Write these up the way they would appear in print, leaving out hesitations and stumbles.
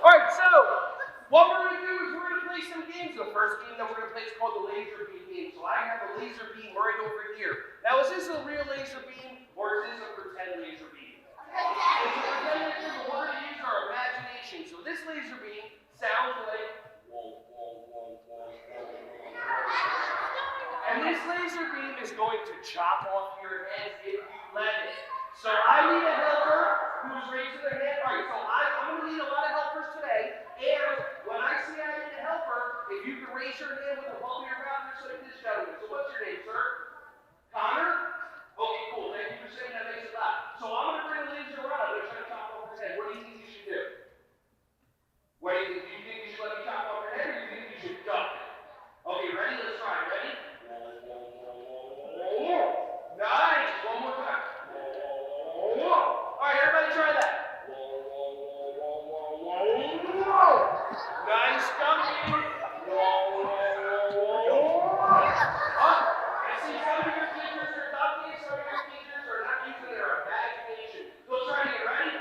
Alright, so what we're going to do is we're going to play some games. The first game that we're going to play is called the laser beam game. So I have a laser beam right over here. Now, is this a real laser beam or is this a pretend laser beam? It's a pretend laser beam, but we're going to use our imagination. So this laser beam sounds like whoa, whoa, whoa, whoa, whoa. And this laser beam is going to chop off your head if you let it. So I need a helper who's raising their hand. All right, so I'm going to need a lot of helpers today. And when I say I need a helper, if you can raise your hand with the palm of your mouth, just like this gentleman. So what's your name, sir? Connor? Okay, cool. Thank you for saying that. Makes it loud. So I'm going to bring the laser around. I'm going to try to chop off your head. What do you think you should do? What do you think? Do you think you should let me chop off your head, or do you think you should duck it? Okay, ready? Let's try. Ready? Nice. One more time. All right, everybody try that. Nice ducking. I see some of your teachers are ducking, some of your teachers are not using their imagination. Let's try it again. Ready?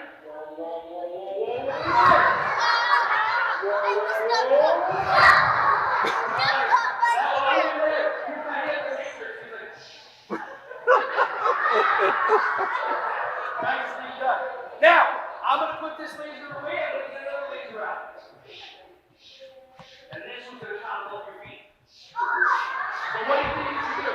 Nicely done. Now, I'm going to put this laser away. I'm going to get another laser out. And this one's going to chop off your feet. So what do you think you should do?